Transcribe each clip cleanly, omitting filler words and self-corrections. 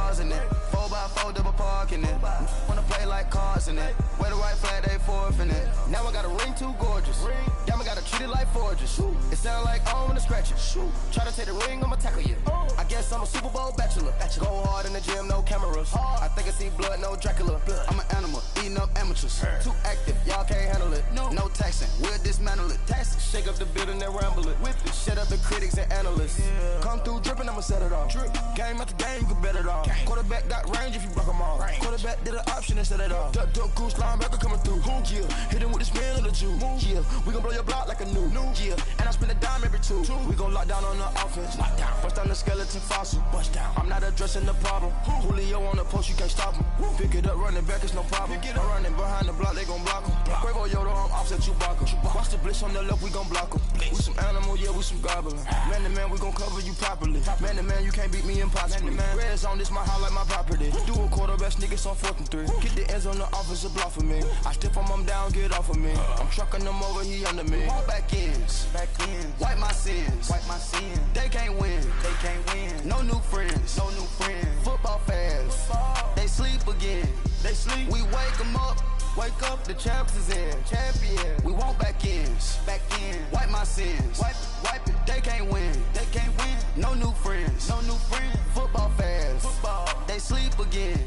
cars in it. 4x4 double parking it. Wanna play like cars in it. Wear the white flag, they forfeit it. Now I got a ring too gorgeous. Damn, I gotta treat it like forges. It sound like I wanna scratch it. Try to take the ring, I'ma tackle you. I guess I'm a Super Bowl bachelor. Go hard in the gym, no cameras. I think I see blood, no Dracula. I'm an animal, eating up amateurs. Too active, y'all can't handle it. No taxing, we'll dismantle it. Shake up the building and ramble it. Whip it, shut up the critics and analysts. Come through dripping, I'ma set it off. Game after game, you can bet it off. Quarterback got range if you block them off. Quarterback did an option and set it off. Duck goose linebacker coming through. Yeah, hit him with the spin of the Jew. Yeah, we gon' blow your block like a new. Yeah, and I spend a dime every two. We gon' lock down on the offense. Bust down the skeleton fossil. Bust down. I'm not addressing the problem. Julio on the post, you can't stop him. Pick it up, running back, it's no problem. I'm running behind the block, they gon' block him. Quavo Yoda, I'm offset Chewbacca. Watch the blitz on the left, we gon' block him. We some animal, yeah, we some goblin. Man to man, we gon' cover you properly. Man to man, you can't beat me impossibly. Red zone, this my highlight, my property. Do a quarterback sneakers on 4th and 3. Get the ends on the offensive block for me. I stiff him down, get off of me. I'm trucking them over, he under me. Back ends, wipe my sins, They can't win, No new friends, Football fans, they sleep again. We wake them up. Wake up, the champs is in. Champion. We want back ends. Wipe my sins. Wipe it. They can't win. No new friends. Football fans. They sleep again.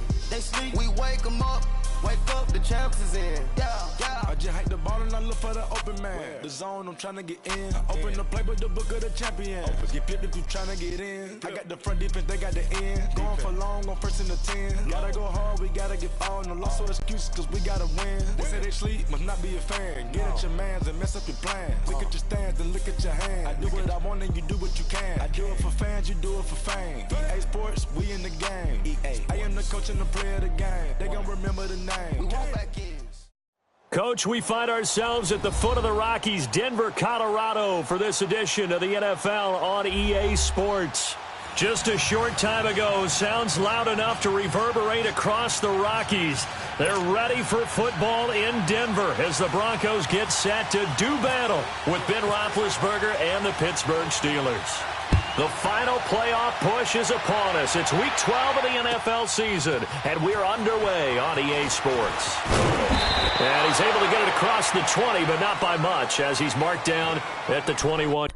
We wake them up. Wake up, the champs is in. I just hike the ball and I look for the open man. The zone, I'm trying to get in. Open the play with the book of the champion. Get flipped if you trying to get in. I got the front defense, they got the end. Going for long, on 1st and the 10. Gotta go hard, we gotta get all. No loss or excuses, cause we gotta win. They say they sleep, must not be a fan. Get at your mans and mess up your plans. Look at your stands and look at your hands. I do what I want and you do what you can. I do it for fans, you do it for fame. EA Sports, we in the game. I am the coach and the player of the game. They gon' remember the name. Coach, we find ourselves at the foot of the Rockies, Denver, Colorado, for this edition of the NFL on EA Sports. Just a short time ago, sounds loud enough to reverberate across the Rockies. They're ready for football in Denver as the Broncos get set to do battle with Ben Roethlisberger and the Pittsburgh Steelers. The final playoff push is upon us. It's Week 12 of the NFL season, and we're underway on EA Sports. And he's able to get it across the 20, but not by much, as he's marked down at the 21.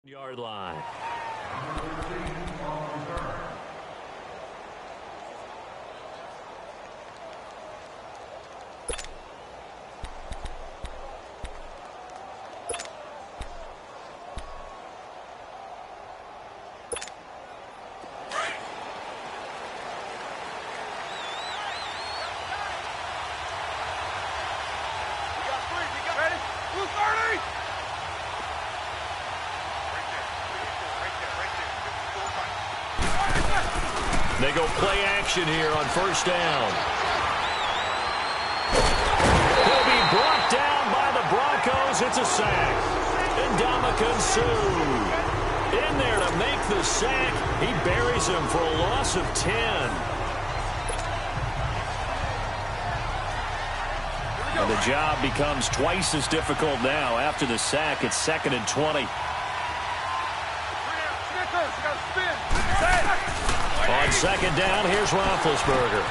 Yard line. They go play action here on first down. He'll be brought down by the Broncos. It's a sack. And Ndamukong Suh in there to make the sack. He buries him for a loss of 10. And the job becomes twice as difficult now. After the sack, it's 2nd and 20. On second down, here's Roethlisberger.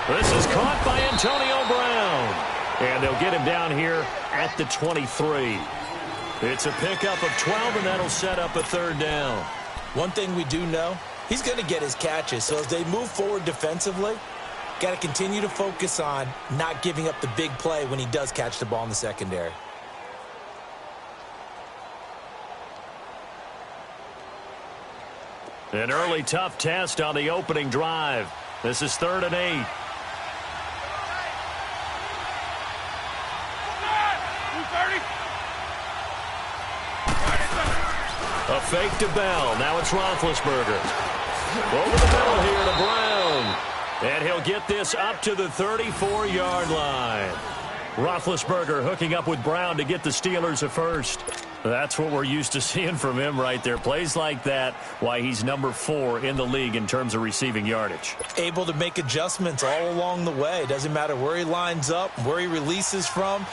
This is caught by Antonio Brown. And they'll get him down here at the 23. It's a pickup of 12, and that'll set up a third down. One thing we do know, he's going to get his catches. So as they move forward defensively, got to continue to focus on not giving up the big play when he does catch the ball in the secondary. An early tough test on the opening drive. This is 3rd and 8. A fake to Bell. Now it's Roethlisberger. Over the middle here to Brown. And he'll get this up to the 34-yard line. Roethlisberger hooking up with Brown to get the Steelers a first. That's what we're used to seeing from him right there. Plays like that, why he's number 4 in the league in terms of receiving yardage. Able to make adjustments all along the way. Doesn't matter where he lines up, where he releases from.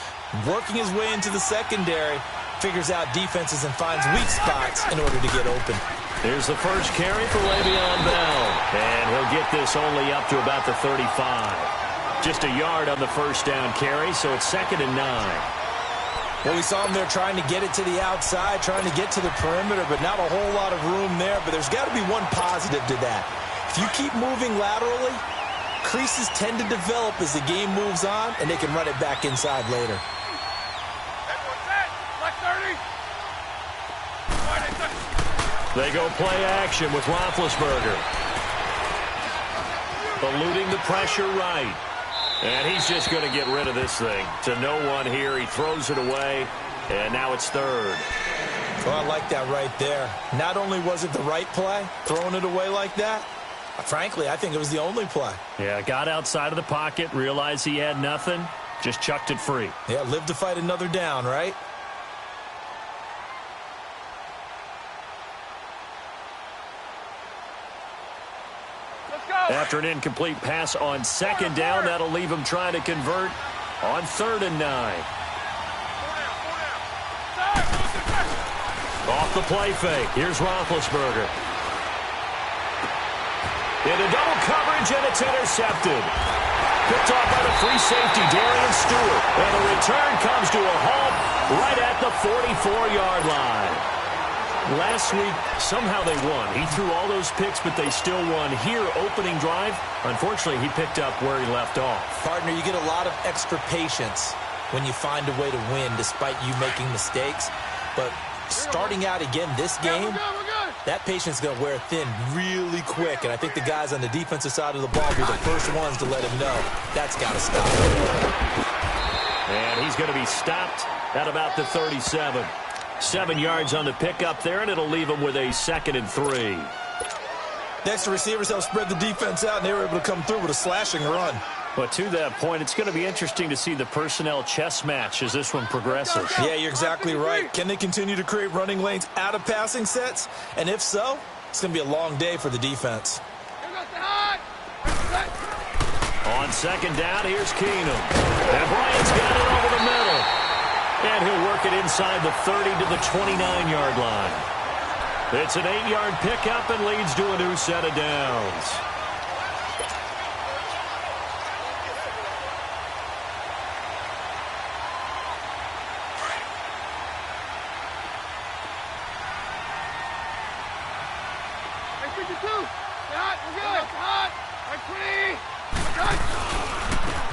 Working his way into the secondary. Figures out defenses and finds weak spots in order to get open. Here's the first carry for Le'Veon Bell. And he'll get this only up to about the 35. Just a yard on the first down carry, so it's 2nd and 9. Well, we saw him there trying to get it to the outside, trying to get to the perimeter, but not a whole lot of room there. But there's got to be one positive to that. If you keep moving laterally, creases tend to develop as the game moves on, and they can run it back inside later. They go play action with Roethlisberger. Eluding the pressure right. And he's just going to get rid of this thing. To no one here. He throws it away. And now it's 3rd. Well, I like that right there. Not only was it the right play, throwing it away like that, frankly, I think it was the only play. Yeah, got outside of the pocket, realized he had nothing, just chucked it free. Yeah, live to fight another down, right? After an incomplete pass on 2nd down, that'll leave him trying to convert on 3rd and 9. Off the play fake. Here's Roethlisberger. Into double coverage, and it's intercepted. Picked off by the free safety, Darian Stewart. And the return comes to a halt right at the 44-yard line. Last week, somehow they won. He threw all those picks, but they still won. Here, opening drive, unfortunately, he picked up where he left off. Partner, you get a lot of extra patience when you find a way to win despite you making mistakes. But starting out again this game, that patience is going to wear thin really quick. And I think the guys on the defensive side of the ball will be the first ones to let him know that's got to stop. And he's going to be stopped at about the 37. 7 yards on the pickup there, and it'll leave him with a 2nd and 3. Next, the receivers help spread the defense out, and they were able to come through with a slashing run. But to that point, it's going to be interesting to see the personnel chess match as this one progresses. Yeah, you're exactly right. Can they continue to create running lanes out of passing sets? And if so, it's going to be a long day for the defense. On 2nd down, here's Keenum. And Bryant's got it over the middle. And he'll work it inside the 30 to the 29-yard line. It's an 8-yard pickup and leads to a new set of downs.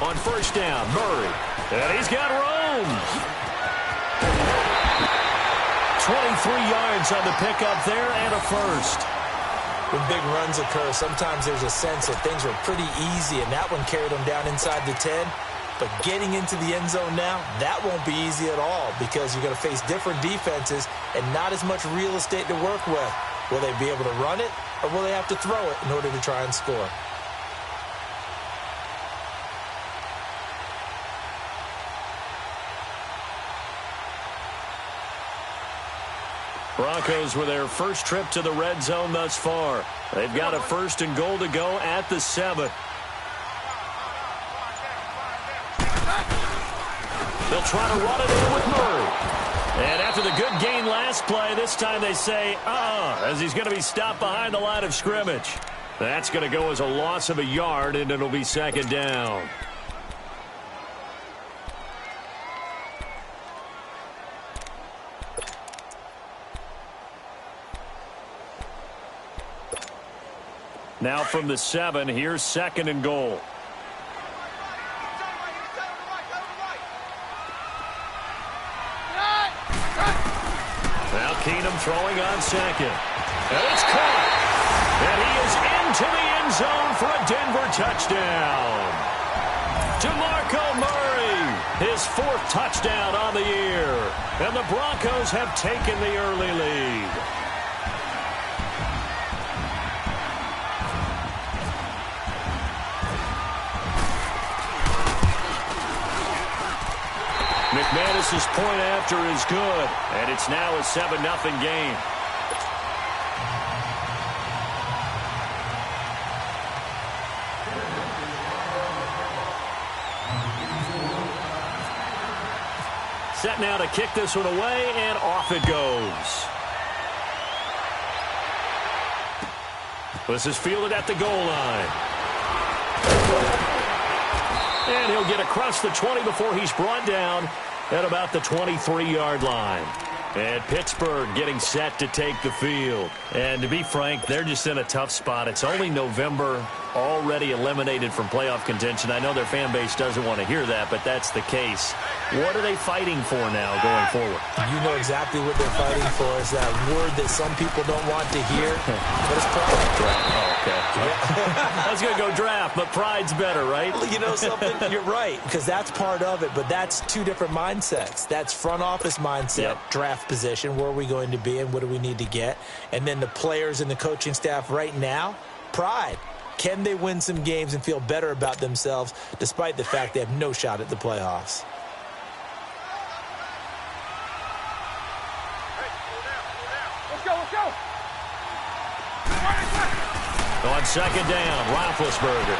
On 1st down, Murray. And he's got room. 23 yards on the pickup there and a first. When big runs occur, sometimes there's a sense that things were pretty easy, and that one carried them down inside the 10. But getting into the end zone now, that won't be easy at all because you're going to face different defenses and not as much real estate to work with. Will they be able to run it, or will they have to throw it in order to try and score? Broncos with their first trip to the red zone thus far. They've got a 1st and goal to go at the 7. They'll try to run it in with Murray. And after the good gain last play, this time they say, as he's going to be stopped behind the line of scrimmage. That's going to go as a loss of a yard, and it'll be 2nd down. Now from the 7, here's 2nd and goal. Now Keenum throwing on 2nd. And it's caught. And he is into the end zone for a Denver touchdown. DeMarco Murray, his 4th touchdown on the year. And the Broncos have taken the early lead. McManus's point after is good, and it's now a 7-0 game. Set now to kick this one away, and off it goes. This is fielded at the goal line. And he'll get across the 20 before he's brought down at about the 23-yard line. And Pittsburgh getting set to take the field. And to be frank, they're just in a tough spot. It's only November, already eliminated from playoff contention. I know their fan base doesn't want to hear that, but that's the case. What are they fighting for now going forward? You know exactly what they're fighting for. Is that word that some people don't want to hear. But it's pride. Oh, okay. I was going to go draft, but pride's better, right? You know something? You're right, because that's part of it, but that's two different mindsets. That's front office mindset, draft position, where are we going to be and what do we need to get? And then the players and the coaching staff right now, pride. Can they win some games and feel better about themselves despite the fact they have no shot at the playoffs? On 2nd down, Roethlisberger.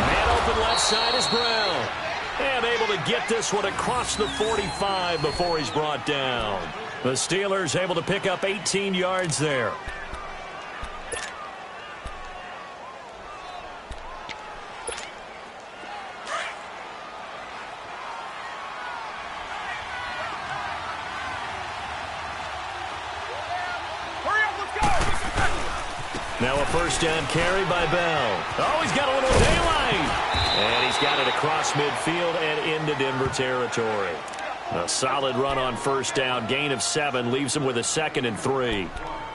Man open left side is Brown. And able to get this one across the 45 before he's brought down. The Steelers able to pick up 18 yards there. Now a 1st down carry by Bell. Oh, he's got a little daylight. And he's got it across midfield and into Denver territory. A solid run on 1st down. Gain of 7 leaves him with a 2nd and 3.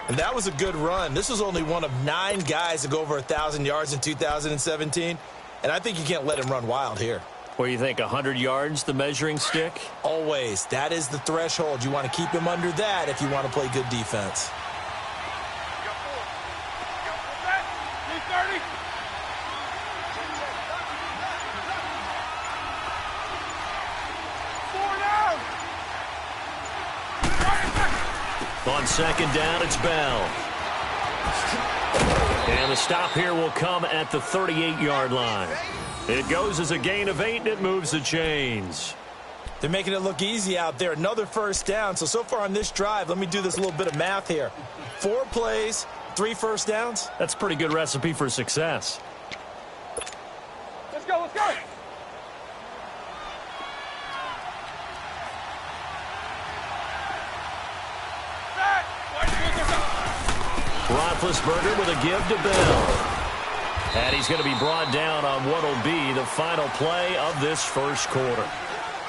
And that was a good run. This was only one of 9 guys to go over 1,000 yards in 2017. And I think you can't let him run wild here. What do you think, 100 yards, the measuring stick? Always. That is the threshold. You want to keep him under that if you want to play good defense. On 2nd down, it's Bell. And the stop here will come at the 38-yard line. It goes as a gain of 8, and it moves the chains. They're making it look easy out there. Another 1st down. So far on this drive, let me do this little bit of math here. 4 plays, 3 1st downs. That's a pretty good recipe for success. Let's go, let's go. Roethlisberger with a give to Bell. And he's going to be brought down on what will be the final play of this 1st quarter.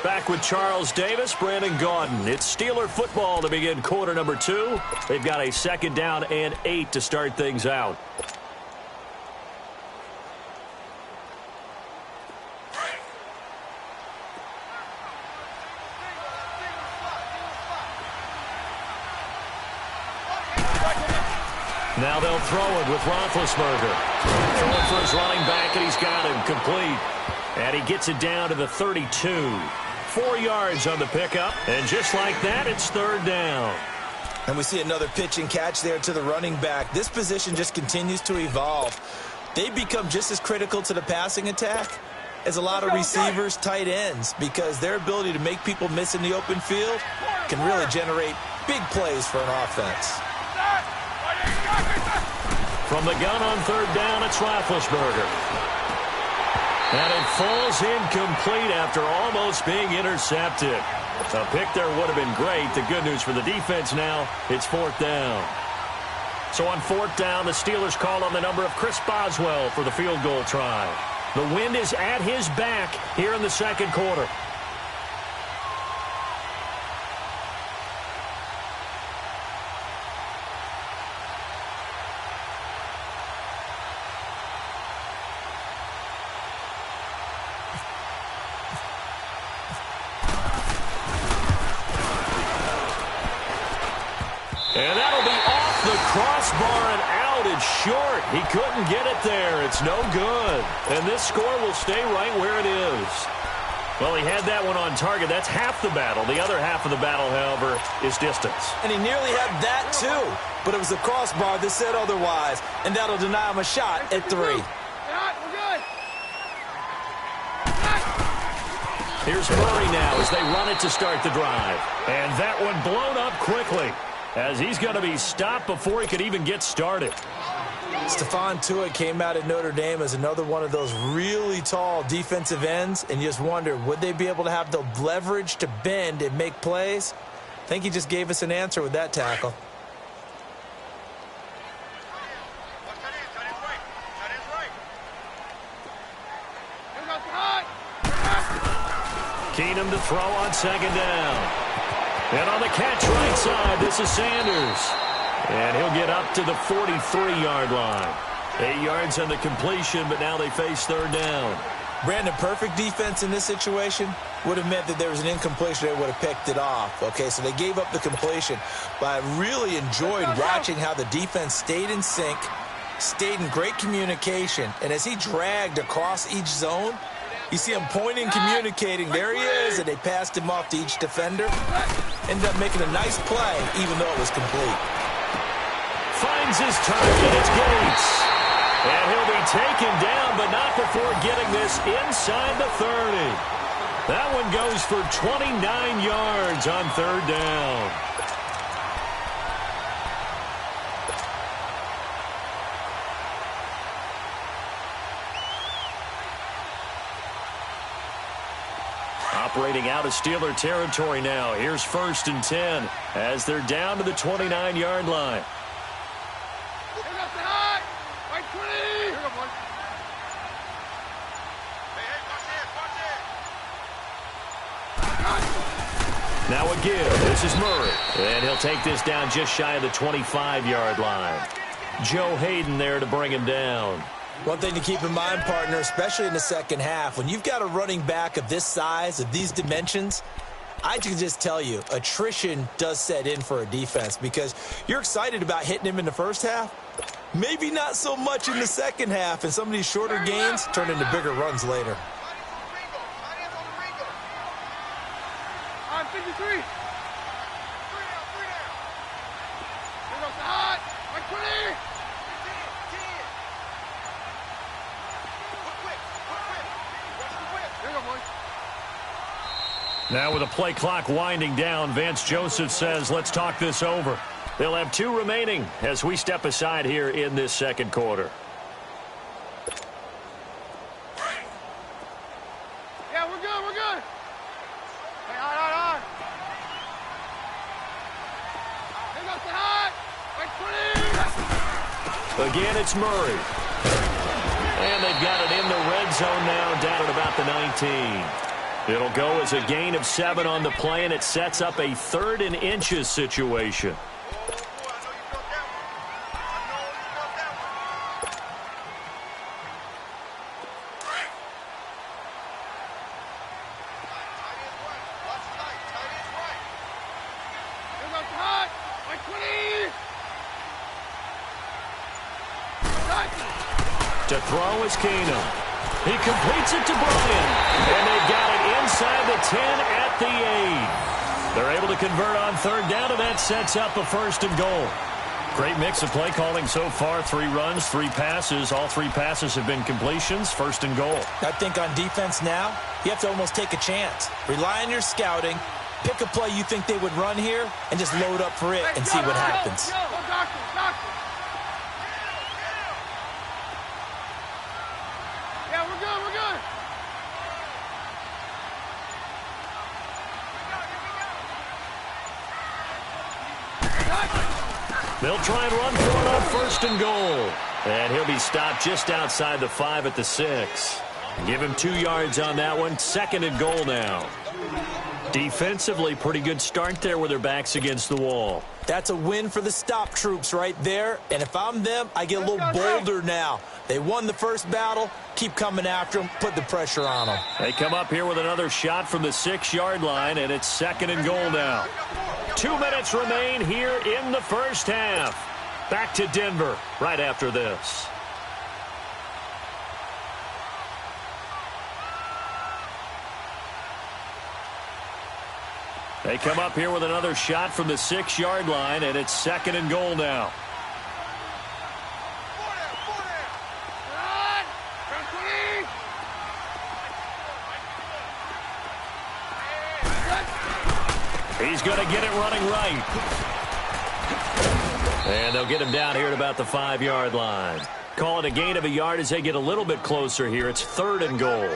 Back with Charles Davis, Brandon Gaudin. It's Steeler football to begin quarter number 2. They've got a 2nd down and 8 to start things out. Now they'll throw it with Roethlisberger. Throwing for his running back, and he's got him complete. And he gets it down to the 32. 4 yards on the pickup. And just like that, it's 3rd down. And we see another pitch and catch there to the running back. This position just continues to evolve. They become just as critical to the passing attack as a lot of receivers, tight ends, because their ability to make people miss in the open field can really generate big plays for an offense. From the gun on 3rd down, it's Roethlisberger. And it falls incomplete after almost being intercepted. A pick there would have been great. The good news for the defense now, it's 4th down. So on 4th down, the Steelers call on the number of Chris Boswell for the field goal try. The wind is at his back here in the second quarter. And that'll be off the crossbar and out. It's short. He couldn't get it there. It's no good. And this score will stay right where it is. Well, he had that one on target. That's half the battle. The other half of the battle, however, is distance. And he nearly had that, too. But it was the crossbar that said otherwise. And that'll deny him a shot at 3. Here's Murray now as they run it to start the drive. And that one blown up quickly, as he's going to be stopped before he could even get started. Stephon Tuitt came out at Notre Dame as another one of those really tall defensive ends, and you just wonder, would they be able to have the leverage to bend and make plays? I think he just gave us an answer with that tackle. Keenum to throw on 2nd down. And on the catch right side, this is Sanders. And he'll get up to the 43-yard line. 8 yards on the completion, but now they face 3rd down. Brandon, perfect defense in this situation would have meant that there was an incompletion. They would have picked it off. Okay, so they gave up the completion. But I really enjoyed watching how the defense stayed in sync, stayed in great communication. And as he dragged across each zone, you see him pointing, communicating. There he is, and they passed him off to each defender. Ended up making a nice play, even though it was complete. Finds his target. It's Gates. And he'll be taken down, but not before getting this inside the 30. That one goes for 29 yards on 3rd down. Operating out of Steeler territory now. Here's 1st and 10 as they're down to the 29-yard line. Now a give. This is Murray. And he'll take this down just shy of the 25-yard line. Joe Hayden there to bring him down. One thing to keep in mind, partner, especially in the second half, when you've got a running back of this size, of these dimensions, I can just tell you, attrition does set in for a defense because you're excited about hitting him in the first half. Maybe not so much in the second half, and some of these shorter gains turn into bigger runs later. On 53. Now with the play clock winding down, Vance Joseph says, let's talk this over. They'll have 2 remaining as we step aside here in this second quarter. Yeah, we're good, we're good. Hey, on. Here goes the hot. Like 20. Again, it's Murray. And they've got it in the red zone now, down at about the 19. It'll go as a gain of 7 on the play, and it sets up a 3rd and inches situation. To throw is Keenum. He completes it to Bryant, and they've got it inside the 10 at the 8. They're able to convert on 3rd down, and that sets up a 1st and goal. Great mix of play calling so far. 3 runs, 3 passes. All 3 passes have been completions. 1st and goal. I think on defense now, you have to almost take a chance. Rely on your scouting. Pick a play you think they would run here, and just load up for it and see what happens. They'll try and run for it on 1st and goal. And he'll be stopped just outside the 5 at the 6. Give him 2 yards on that one. 2nd and goal now. Defensively, pretty good start there with their backs against the wall. That's a win for the stop troops right there. And if I'm them, I get a little bolder now. They won the first battle. Keep coming after them. Put the pressure on them. They come up here with another shot from the 6-yard line, and it's 2nd and goal now. 2 minutes remain here in the first half. Back to Denver right after this. They come up here with another shot from the 6-yard line, and it's 2nd and goal now. He's going to get it running right. And they'll get him down here at about the 5-yard line. Call it a gain of a yard as they get a little bit closer here. It's 3rd and goal.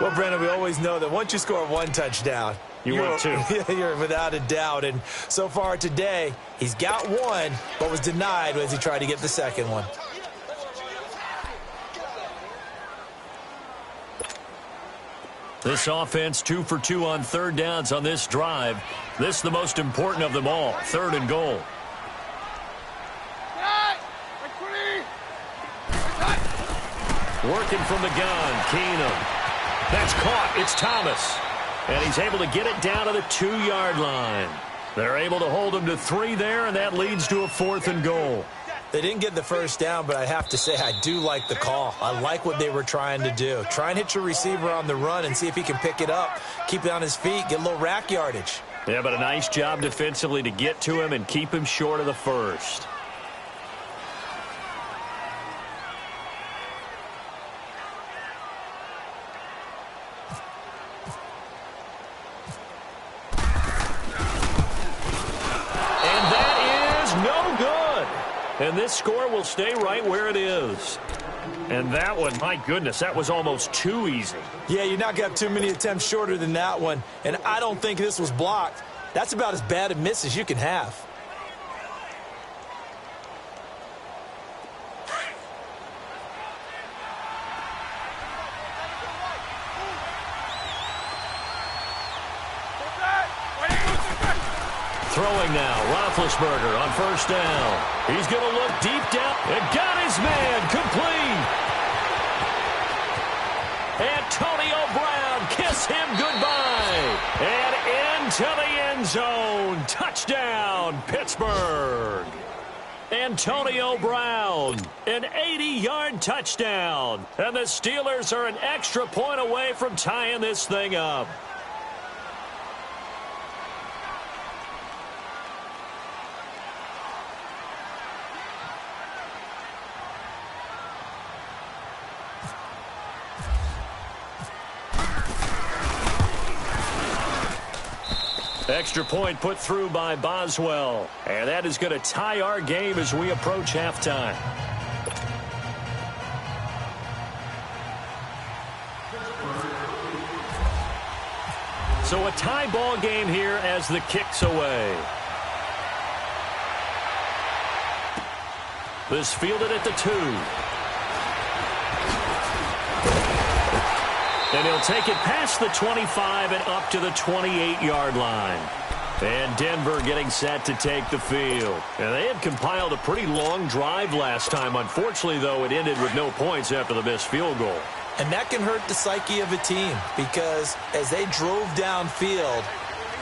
Well, Brandon, we always know that once you score 1 touchdown, you're 2. You're without a doubt. And so far today, he's got 1, but was denied as he tried to get the 2nd one. This offense 2 for 2 on 3rd downs on this drive. This is the most important of them all. 3rd and goal. Working from the gun, Keenum. That's caught. It's Thomas. And he's able to get it down to the 2-yard line. They're able to hold him to 3 there, and that leads to a 4th and goal. They didn't get the first down, but I have to say I do like the call. I like what they were trying to do. Try and hit your receiver on the run and see if he can pick it up, keep it on his feet, get a little rack yardage. Yeah, but a nice job defensively to get to him and keep him short of the first. And this score will stay right where it is. And that one, my goodness, that was almost too easy. Yeah, you're not going to have too many attempts shorter than that one. And I don't think this was blocked. That's about as bad a miss as you can have. Throwing now, Roethlisberger on 1st down. He's going to look deep down and got his man complete. Antonio Brown, kiss him goodbye. And into the end zone. Touchdown, Pittsburgh. Antonio Brown, an 80-yard touchdown. And the Steelers are an extra point away from tying this thing up. Extra point put through by Boswell. And that is going to tie our game as we approach halftime. So a tie ball game here as the kick's away. This fielded at the 2. And he'll take it past the 25 and up to the 28-yard line. And Denver getting set to take the field. And they had compiled a pretty long drive last time. Unfortunately, though, it ended with no points after the missed field goal. And that can hurt the psyche of a team because as they drove downfield,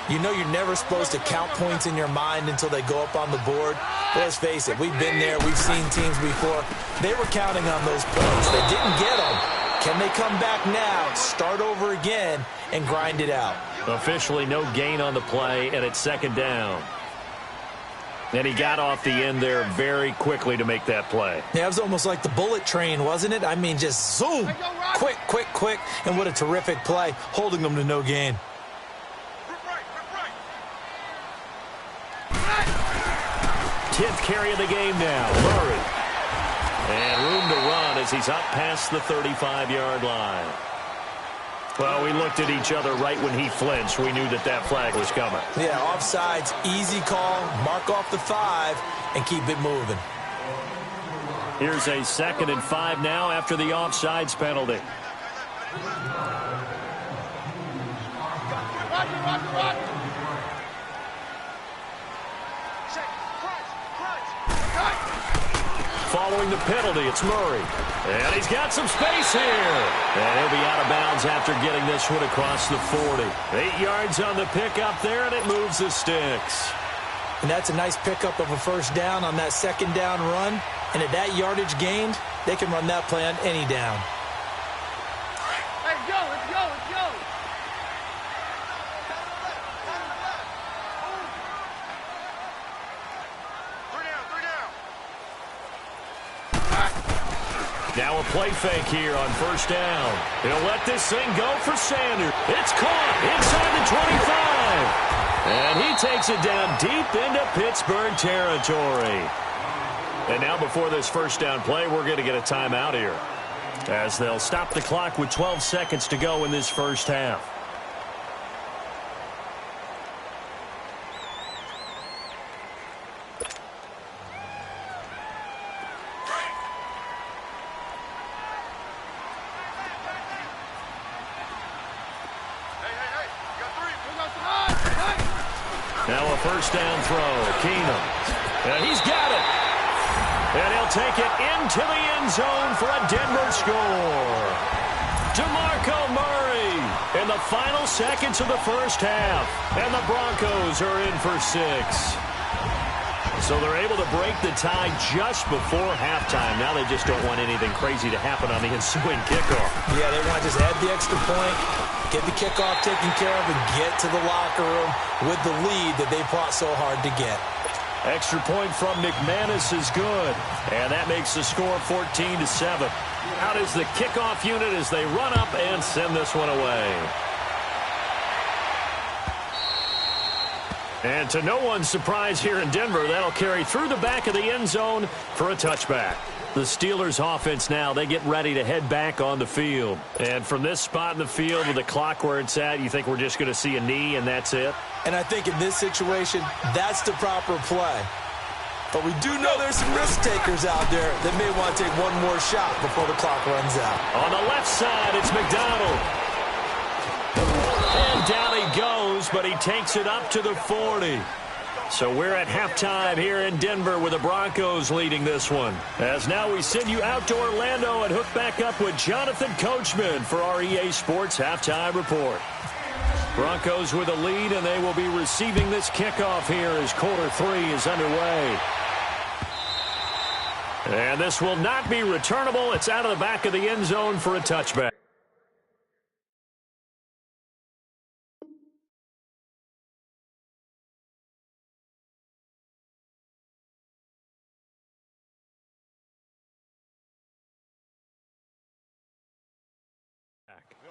you know you're never supposed to count points in your mind until they go up on the board. But let's face it, we've been there. We've seen teams before. They were counting on those points. They didn't get them. Can they come back now, start over again, and grind it out? Officially no gain on the play, and it's 2nd down. And he got off the end there very quickly to make that play. Yeah, it was almost like the bullet train, wasn't it? I mean, just zoom, quick, quick, quick, and what a terrific play, holding them to no gain. 10th carry of the game now, Murray. And room to run as he's up past the 35-yard line. Well, we looked at each other right when he flinched. We knew that that flag was coming. Yeah, offsides, easy call, mark off the 5, and keep it moving. Here's a 2nd and 5 now after the offsides penalty. Following the penalty, it's Murray. And he's got some space here. And he'll be out of bounds after getting this one across the 40. 8 yards on the pickup there, and it moves the sticks. And that's a nice pickup of a first down on that 2nd down run. And at that yardage gained, they can run that play on any down. Let's go, let's go, let's go. Now a play fake here on first down. He'll let this thing go for Sanders. It's caught inside the 25. And he takes it down deep into Pittsburgh territory. And now before this first down play, we're going to get a timeout here, as they'll stop the clock with 12 seconds to go in this first half. Now a first down throw. Keenum. And he's got it. And he'll take it into the end zone for a Denver score. DeMarco Murray in the final seconds of the first half. And the Broncos are in for 6. So they're able to break the tie just before halftime. Now they just don't want anything crazy to happen on the ensuing kickoff. Yeah, they want to just add the extra point, get the kickoff taken care of, and get to the locker room with the lead that they fought so hard to get. Extra point from McManus is good. And that makes the score 14-7. Out is the kickoff unit as they run up and send this one away. And to no one's surprise here in Denver, that'll carry through the back of the end zone for a touchback. The Steelers offense now, they get ready to head back on the field. And from this spot in the field with the clock where it's at, you think we're just going to see a knee and that's it? And I think in this situation, that's the proper play. But we do know there's some risk takers out there that may want to take one more shot before the clock runs out. On the left side, it's McDonald. And down he goes, but he takes it up to the 40. So we're at halftime here in Denver with the Broncos leading this one. As now we send you out to Orlando and hook back up with Jonathan Coachman for our EA Sports Halftime Report. Broncos with a lead, and they will be receiving this kickoff here as quarter 3 is underway. And this will not be returnable. It's out of the back of the end zone for a touchback.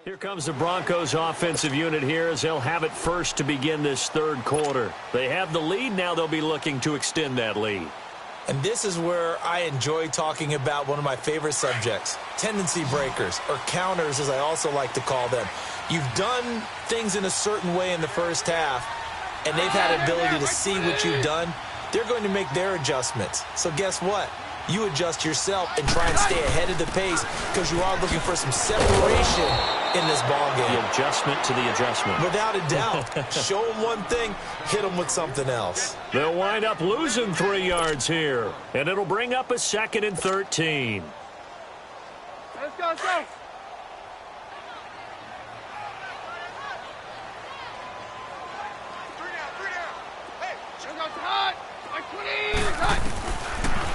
Here comes the Broncos offensive unit here as they'll have it first to begin this third quarter. They have the lead. Now they'll be looking to extend that lead. And this is where I enjoy talking about one of my favorite subjects, tendency breakers, or counters as I also like to call them. You've done things in a certain way in the first half, and they've had ability to see what you've done. They're going to make their adjustments. So guess what? You adjust yourself and try and stay ahead of the pace because you are looking for some separation in this ballgame. The adjustment to the adjustment. Without a doubt. Show them one thing, hit them with something else. They'll wind up losing 3 yards here, and it'll bring up a 2nd and 13. Let's go, let's go.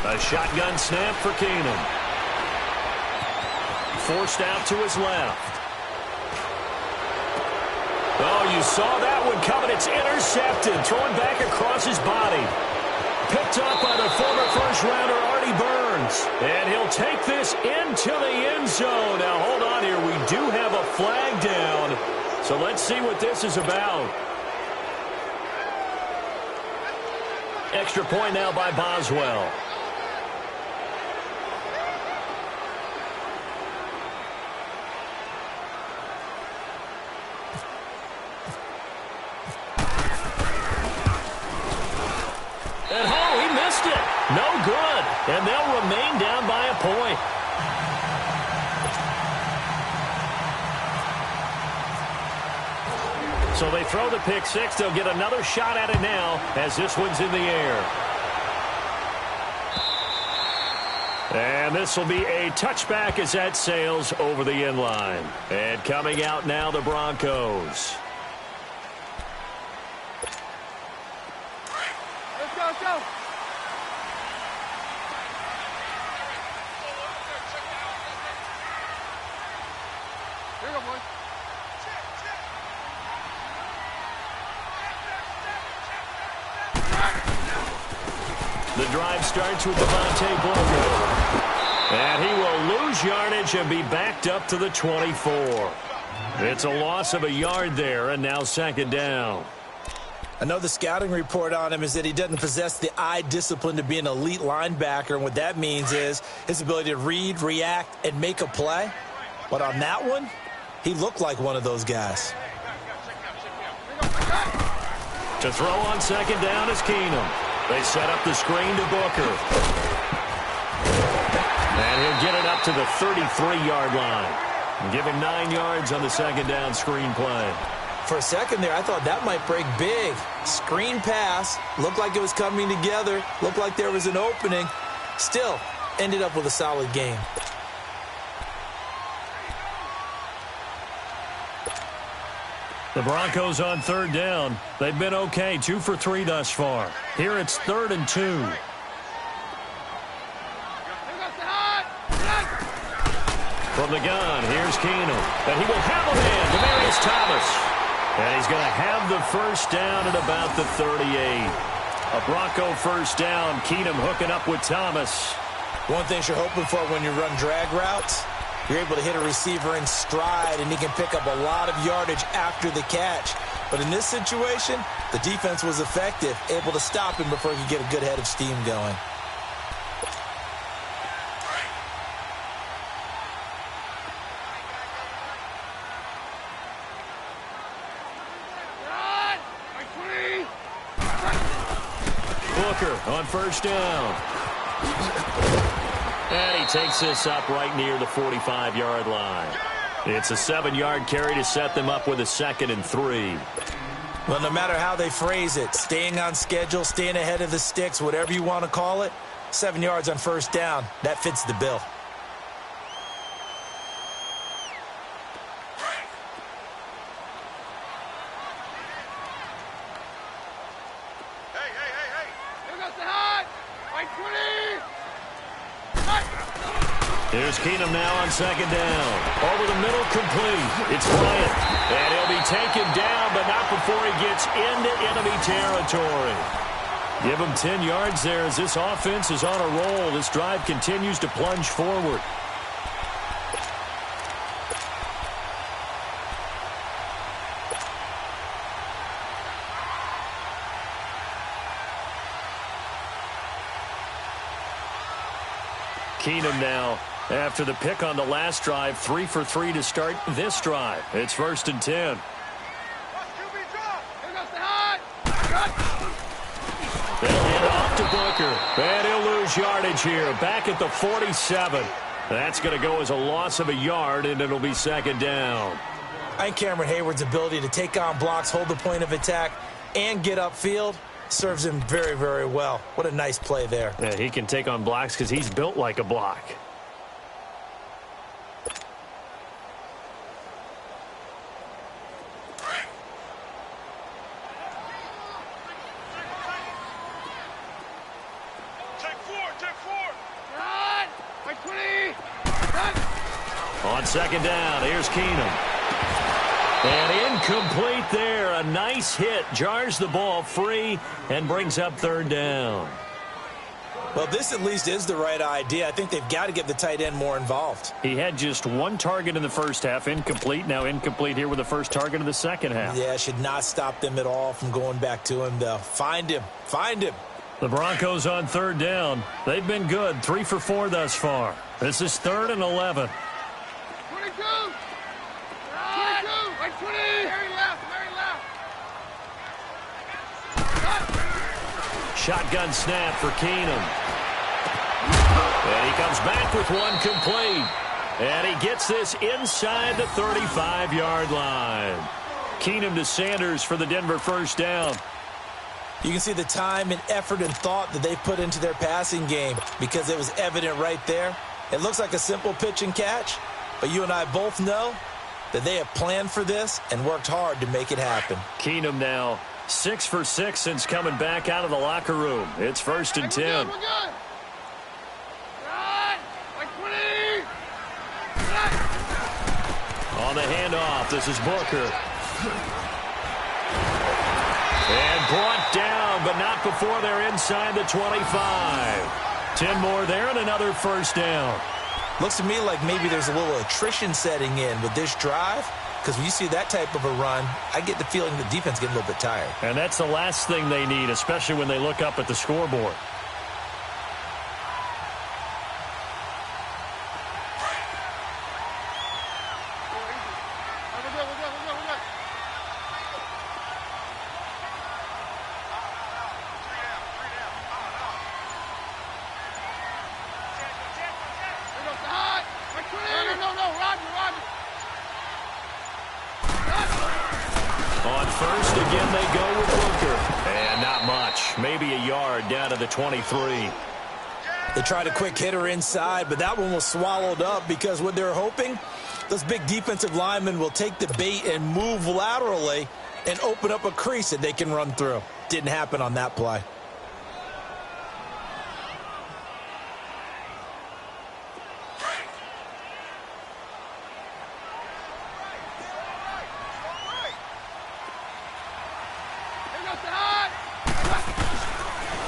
A shotgun snap for Keenum. Forced out to his left. Oh, you saw that one coming. It's intercepted. Throwing back across his body. Picked up by the former first-rounder Artie Burns. And he'll take this into the end zone. Now, hold on here. We do have a flag down. So let's see what this is about. Extra point now by Boswell. And they'll remain down by a point. So they throw the pick six. They'll get another shot at it now as this one's in the air. And this will be a touchback as that sails over the end line. And coming out now, the Broncos. Let's go, let's go. Here you go, boys. The drive starts with Devontae Booker. And he will lose yardage and be backed up to the 24. It's a loss of a yard there, and now second down. I know the scouting report on him is that he doesn't possess the eye discipline to be an elite linebacker, and what that means is his ability to read, react, and make a play. But on that one, he looked like one of those guys. To throw on second down is Keenum. They set up the screen to Booker. And he'll get it up to the 33-yard line. And give him 9 yards on the second down screen play. For a second there, I thought that might break big. Screen pass. Looked like it was coming together. Looked like there was an opening. Still, ended up with a solid game. The Broncos on third down. They've been okay, 2 for 3 thus far. Here it's 3rd and 2. From the gun, here's Keenum. And he will have a man, Demaryius Thomas. And he's going to have the first down at about the 38. A Bronco first down. Keenum hooking up with Thomas. One thing you're hoping for when you run drag routes, you're able to hit a receiver in stride, and he can pick up a lot of yardage after the catch. But in this situation, the defense was effective, able to stop him before he could get a good head of steam going. Booker on first down. And he takes this up right near the 45-yard line. It's a 7-yard carry to set them up with a 2nd and 3. Well, no matter how they phrase it, staying on schedule, staying ahead of the sticks, whatever you want to call it, 7 yards on first down, that fits the bill. Here's Keenum now on second down. Over the middle, complete. It's Bryant. And he'll be taken down, but not before he gets into enemy territory. Give him 10 yards there as this offense is on a roll. This drive continues to plunge forward. Keenum now, after the pick on the last drive, 3 for 3 to start this drive. It's 1st and 10. They'll hand off to Booker. And he'll lose yardage here. Back at the 47. That's going to go as a loss of a yard, and it'll be 2nd down. I think Cameron Hayward's ability to take on blocks, hold the point of attack, and get upfield serves him very, very well. What a nice play there. Yeah, he can take on blocks because he's built like a block. On second down, here's Keenum. And incomplete there. A nice hit. Jars the ball free and brings up 3rd down. Well, this at least is the right idea. I think they've got to get the tight end more involved. He had just 1 target in the first half. Incomplete. Now incomplete here with the first target of the second half. Yeah, should not stop them at all from going back to him, though. Find him. Find him. The Broncos on 3rd down. They've been good. 3 for 4 thus far. This is 3rd and 11. 22. 20. Very left. Shotgun snap for Keenum. And he comes back with one complete. And he gets this inside the 35-yard line. Keenum to Sanders for the Denver first down. You can see the time and effort and thought that they put into their passing game because it was evident right there. It looks like a simple pitch and catch, but you and I both know that they have planned for this and worked hard to make it happen. Keenum now 6 for 6 since coming back out of the locker room. It's 1st and 10. We're good. On the handoff, this is Booker. And brought down, but not before they're inside the 25. 10 more there and another first down. Looks to me like maybe there's a little attrition setting in with this drive, because when you see that type of a run, I get the feeling the defense getting a little bit tired. And that's the last thing they need, especially when they look up at the scoreboard. On first, again, they go with Booker. And not much. Maybe a yard down to the 23. They tried a quick hitter inside, but that one was swallowed up because what they're hoping, those big defensive linemen will take the bait and move laterally and open up a crease that they can run through. Didn't happen on that play.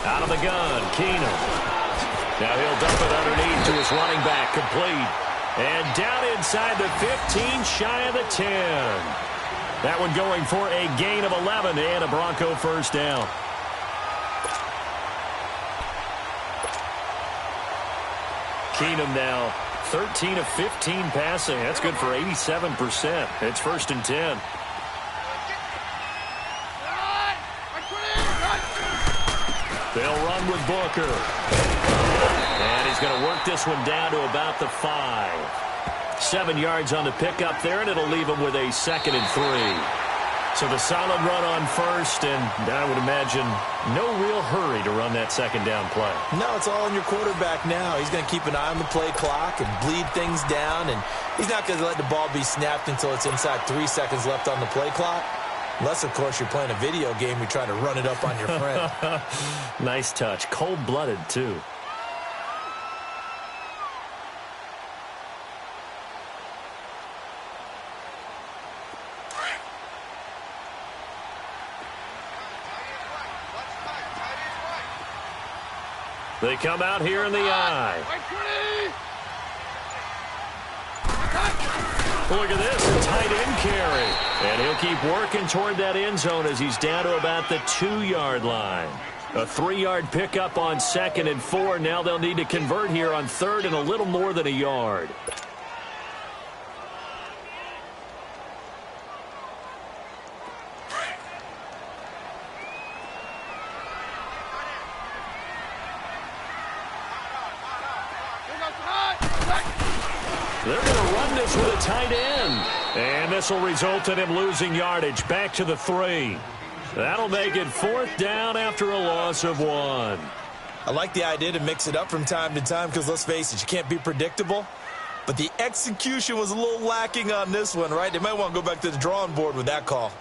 Out of the gun, Keenum. Now he'll dump it underneath to his running back, complete. And down inside the 15, shy of the 10. That one going for a gain of 11 and a Bronco first down. Keenum now 13 of 15 passing. That's good for 87%. It's 1st and 10. They'll run with Booker. And he's going to work this one down to about the 5. 7 yards on the pickup there, and it'll leave him with a 2nd and 3. So the solid run on first, and I would imagine no real hurry to run that 2nd down play. No, it's all on your quarterback now. He's going to keep an eye on the play clock and bleed things down, and he's not going to let the ball be snapped until it's inside 3 seconds left on the play clock. Unless, of course, you're playing a video game, you're trying to run it up on your friend. Nice touch. Cold-blooded, too. They come out here in the eye. Look at this, a tight end carry. And he'll keep working toward that end zone as he's down to about the 2-yard line. A 3-yard pickup on 2nd and 4. Now they'll need to convert here on 3rd and a little more than a yard. They're going to run this with a tight end. And this will result in him losing yardage back to the 3. That'll make it 4th down after a loss of 1. I like the idea to mix it up from time to time because, let's face it, you can't be predictable. But the execution was a little lacking on this one, right? They might want to go back to the drawing board with that call.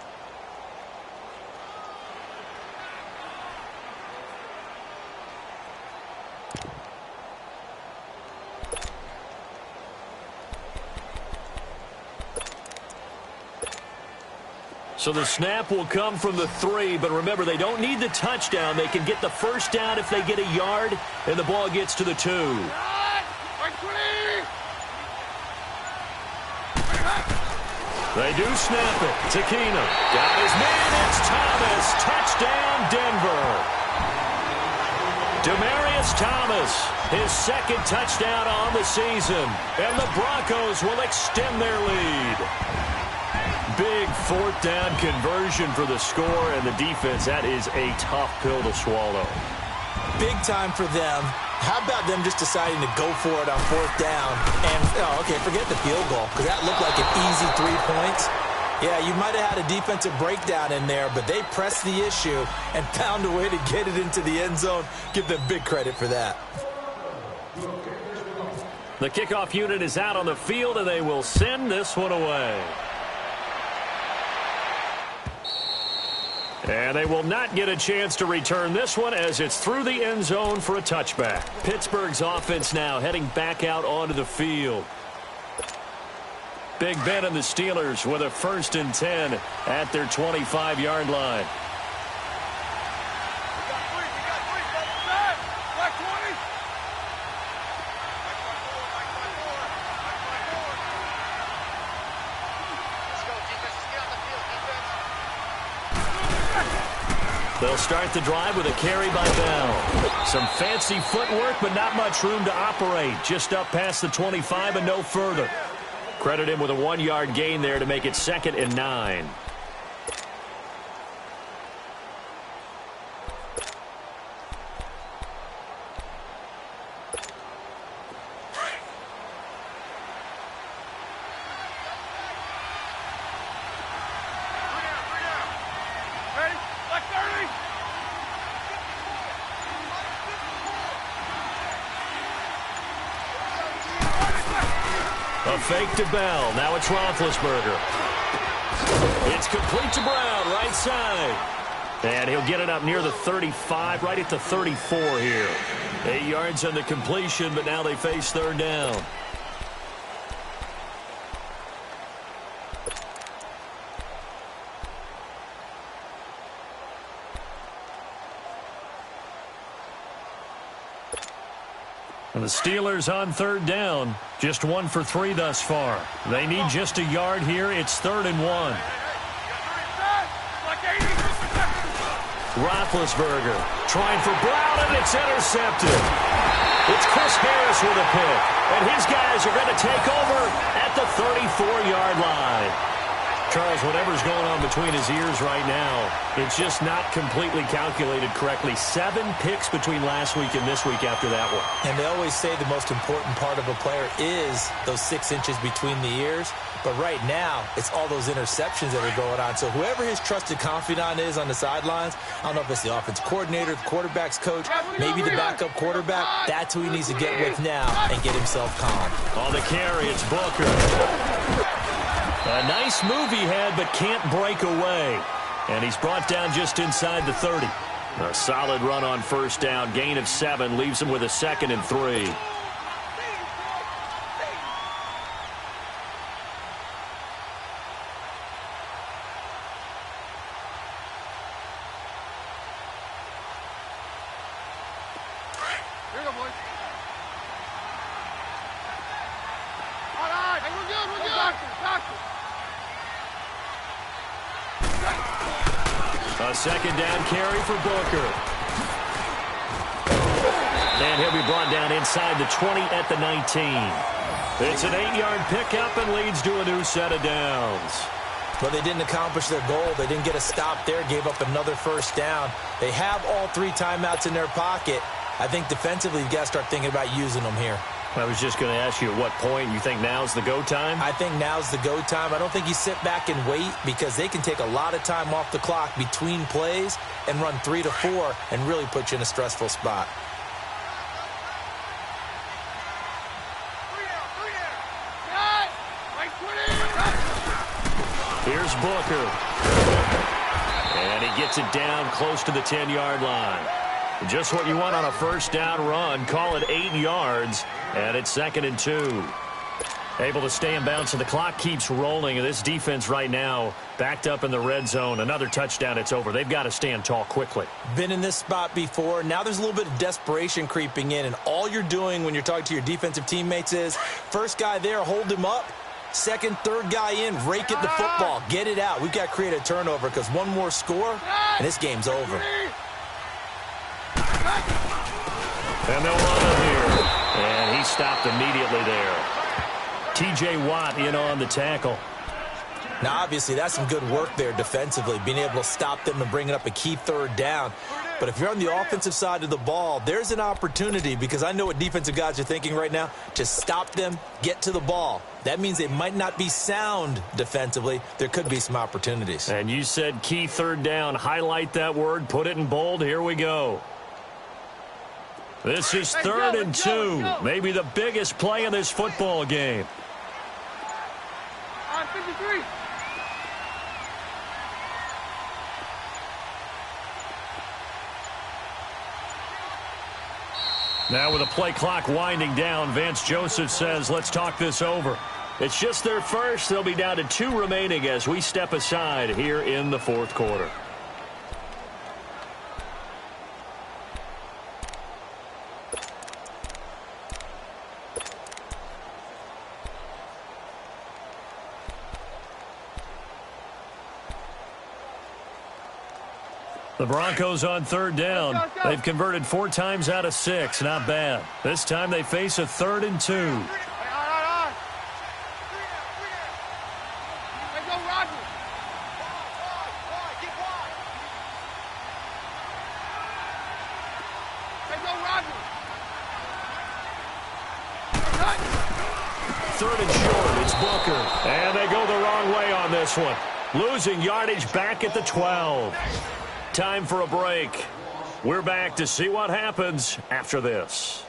So the snap will come from the 3, but remember, they don't need the touchdown. They can get the first down if they get a yard, and the ball gets to the 2. They do snap it to Keenum. Got his man, it's Thomas. Touchdown, Denver. Demaryius Thomas, his 2nd touchdown on the season, and the Broncos will extend their lead. Big 4th down conversion for the score, and the defense, that is a tough pill to swallow. Big time for them. How about them just deciding to go for it on 4th down? And, okay, forget the field goal, because that looked like an easy 3 points. Yeah, you might have had a defensive breakdown in there, but they pressed the issue and found a way to get it into the end zone. Give them big credit for that. The kickoff unit is out on the field, and they will send this one away. And they will not get a chance to return this one as it's through the end zone for a touchback. Pittsburgh's offense now heading back out onto the field. Big Ben and the Steelers with a 1st and 10 at their 25-yard line. They'll start the drive with a carry by Bell. Some fancy footwork, but not much room to operate. Just up past the 25 and no further. Credit him with a 1-yard gain there to make it 2nd and 9. A fake to Bell. Now it's Roethlisberger. It's complete to Brown, right side. And he'll get it up near the 35, right at the 34 here. 8 yards on the completion, but now they face 3rd down. And the Steelers on 3rd down. Just 1 for 3 thus far. They need just a yard here. It's 3rd and 1. Roethlisberger trying for Brown, and it's intercepted. It's Chris Harris with a pick. And his guys are going to take over at the 34-yard line. Charles, whatever's going on between his ears right now, it's just not completely calculated correctly. 7 picks between last week and this week after that one. And they always say the most important part of a player is those 6 inches between the ears. But right now, it's all those interceptions that are going on. So whoever his trusted confidant is on the sidelines, I don't know if it's the offensive coordinator, the quarterback's coach, maybe the backup quarterback, that's who he needs to get with now and get himself calm. On the carry, it's Booker. A nice move he had, but can't break away. And he's brought down just inside the 30. A solid run on 1st down. Gain of 7 leaves him with a 2nd and 3. Here we go, boys. All right. Hey, we're good. We're good. Doctor. A 2nd down carry for Booker. And he'll be brought down inside the 20 at the 19. It's an 8-yard pickup and leads to a new set of downs. But they didn't accomplish their goal. They didn't get a stop there, gave up another 1st down. They have all 3 timeouts in their pocket. I think defensively you've got to start thinking about using them here. I was just going to ask you at what point you think now's the go time? I think now's the go time. I don't think you sit back and wait because they can take a lot of time off the clock between plays and run 3 to 4 and really put you in a stressful spot. Here's Booker. And he gets it down close to the 10-yard line. Just what you want on a 1st down run. Call it 8 yards, and it's 2nd and 2. Able to stay in bounds, and the clock keeps rolling. And this defense right now backed up in the red zone. Another touchdown, it's over. They've got to stand tall quickly. Been in this spot before. Now there's a little bit of desperation creeping in, and all you're doing when you're talking to your defensive teammates is, first guy there, hold him up. 2nd, 3rd guy in, rake at the football. Get it out. We've got to create a turnover because one more score, and this game's over. And they'll run him here. And he stopped immediately there. T.J. Watt in on the tackle. Now, obviously, that's some good work there defensively, being able to stop them and bringing up a key 3rd down. But if you're on the offensive side of the ball, there's an opportunity, because I know what defensive guys are thinking right now. Just stop them, get to the ball. That means they might not be sound defensively. There could be some opportunities. And you said key third down. Highlight that word. Put it in bold. Here we go. This is third and 2. Maybe the biggest play in this football game. On 53. Now with the play clock winding down, Vance Joseph says, let's talk this over. It's just their first. They'll be down to 2 remaining as we step aside here in the fourth quarter. The Broncos on third down. They've converted 4 times out of 6. Not bad. This time they face a 3rd and 2. Hey, on. Hey, go, Roger. Hey, go, Roger. 3rd and short. It's Booker. And they go the wrong way on this one. Losing yardage back at the 12. Time for a break. We're back to see what happens after this.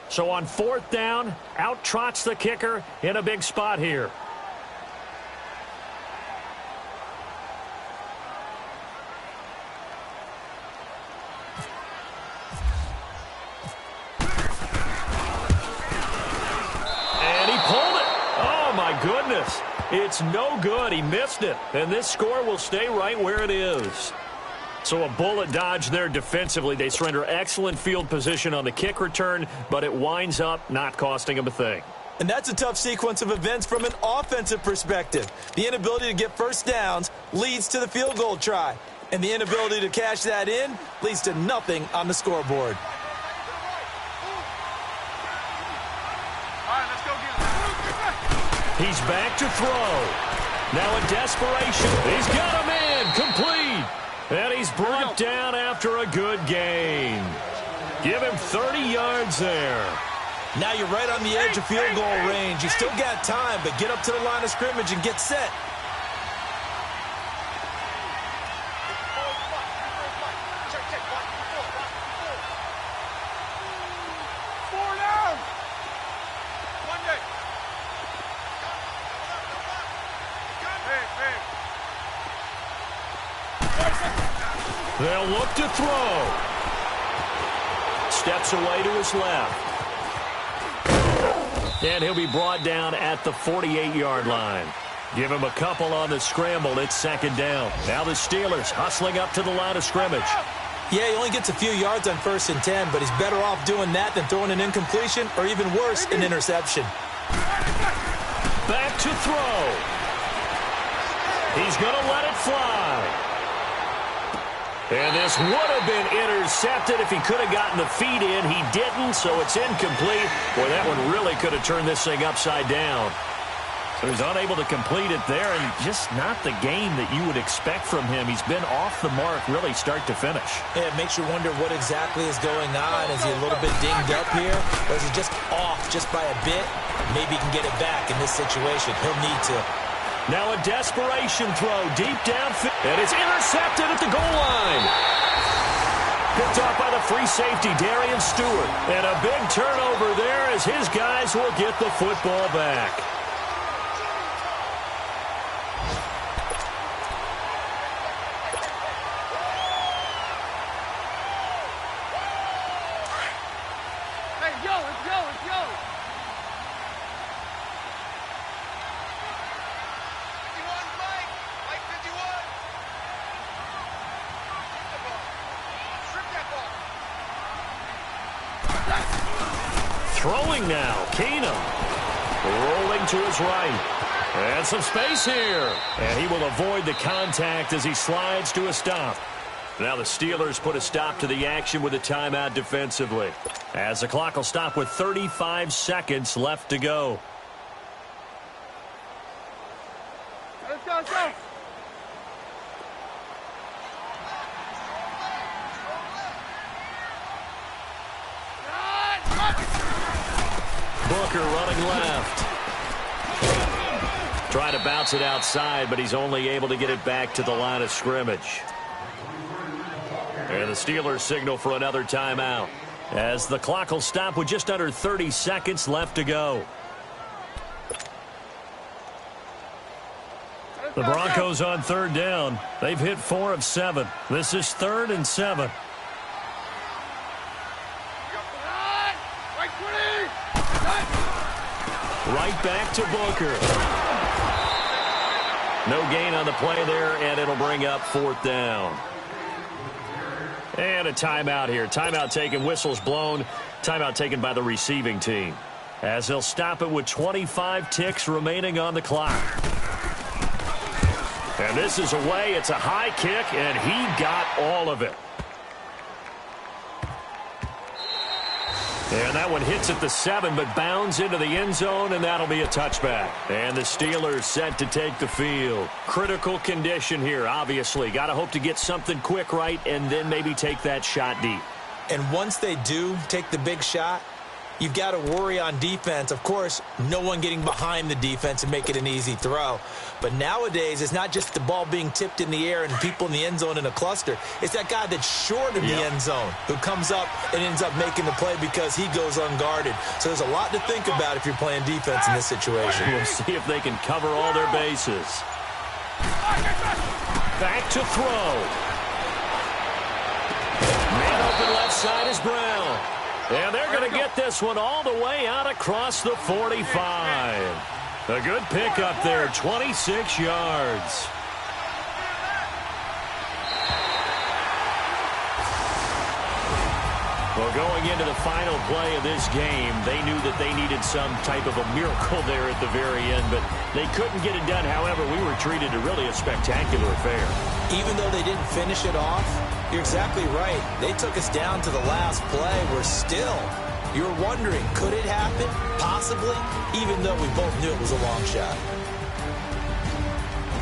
So on 4th down, out trots the kicker in a big spot here. Goodness, it's no good. He missed it, and this score will stay right where it is. So a bullet dodge there defensively. They surrender excellent field position on the kick return, but it winds up not costing them a thing. And that's a tough sequence of events from an offensive perspective. The inability to get first downs leads to the field goal try, and the inability to cash that in leads to nothing on the scoreboard. He's back to throw. Now in desperation. He's got him in. Complete. And he's brought down after a good gain. Give him 30 yards there. Now you're right on the edge of field goal range. You still got time, but get up to the line of scrimmage and get set. They'll look to throw. Steps away to his left. And he'll be brought down at the 48-yard line. Give him a couple on the scramble. It's 2nd down. Now the Steelers hustling up to the line of scrimmage. Yeah, he only gets a few yards on 1st and 10, but he's better off doing that than throwing an incompletion or even worse, an interception. Back to throw. He's going to let it fly. And this would have been intercepted if he could have gotten the feet in. He didn't, so it's incomplete. Boy, that one really could have turned this thing upside down. So he's unable to complete it there, and just not the game that you would expect from him. He's been off the mark really start to finish. Yeah, it makes you wonder what exactly is going on. Is he a little bit dinged up here, or is he just off just by a bit? Maybe he can get it back in this situation. He'll need to. Now a desperation throw deep downfield, and it's intercepted at the goal line. Picked off by the free safety, Darian Stewart. And a big turnover there as his guys will get the football back. Hey, yo, let's go, let's go. Throwing now, Keenum. Rolling to his right. And some space here. And he will avoid the contact as he slides to a stop. Now the Steelers put a stop to the action with a timeout defensively, as the clock will stop with 35 seconds left to go. Let's go, let's go. Booker running left. Trying to bounce it outside, but he's only able to get it back to the line of scrimmage. And the Steelers signal for another timeout, as the clock will stop with just under 30 seconds left to go. The Broncos on third down. They've hit 4 of 7. This is 3rd and 7. Right back to Booker. No gain on the play there, and it'll bring up 4th down. And a timeout here. Timeout taken, whistles blown. Timeout taken by the receiving team, as they'll stop it with 25 ticks remaining on the clock. And this is away. It's a high kick, and he got all of it. And that one hits at the 7, but bounds into the end zone, and that'll be a touchback. And the Steelers set to take the field. Critical condition here, obviously. Got to hope to get something quick right and then maybe take that shot deep. And once they do take the big shot, you've got to worry on defense. Of course, no one getting behind the defense and make it an easy throw. But nowadays, it's not just the ball being tipped in the air and people in the end zone in a cluster. It's that guy that's short of the end zone who comes up and ends up making the play because he goes unguarded. So there's a lot to think about if you're playing defense in this situation. We'll see if they can cover all their bases. Back to throw. Man open left side is Brown. And they're going to get this one all the way out across the 45. A good pickup there, 26 yards. Well, going into the final play of this game, they knew that they needed some type of a miracle there at the very end, but they couldn't get it done. However, we were treated to really a spectacular affair. Even though they didn't finish it off, you're exactly right. They took us down to the last play. We're still, you're wondering, could it happen? Possibly, even though we both knew it was a long shot.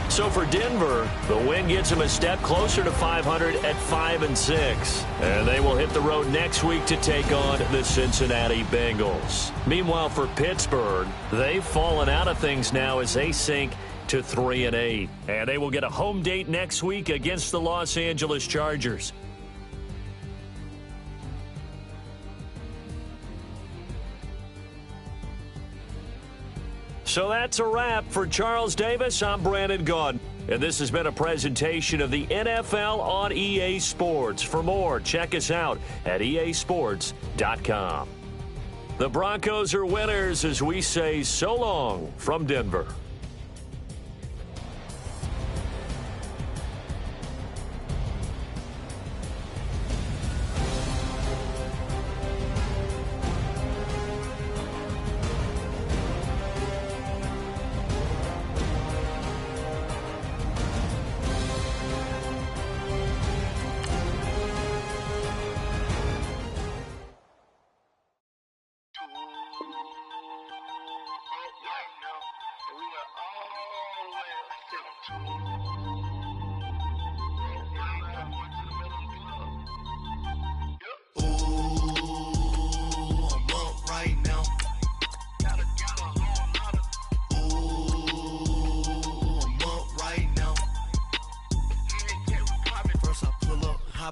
So for Denver, the win gets them a step closer to 500 at 5-6. And they will hit the road next week to take on the Cincinnati Bengals. Meanwhile, for Pittsburgh, they've fallen out of things now as they sink to 3-8. And they will get a home date next week against the Los Angeles Chargers. So that's a wrap. For Charles Davis, I'm Brandon Gaudin. And this has been a presentation of the NFL on EA Sports. For more, check us out at easports.com. The Broncos are winners as we say so long from Denver.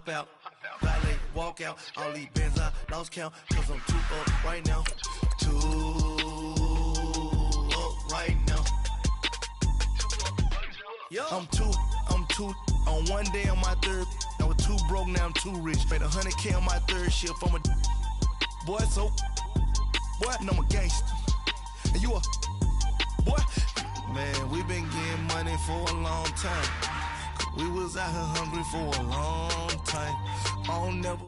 Out, valet, walk out, all these bands I lost count, cause I'm too up right now, too up right now, I'm too, on one day on my third, I was too broke, now I'm too rich, made 100K on my third shift, I'm a boy, so, boy, and I'm a gangster, and you a, boy, man, we been getting money for a long time. We was out here hungry for a long time. I'll never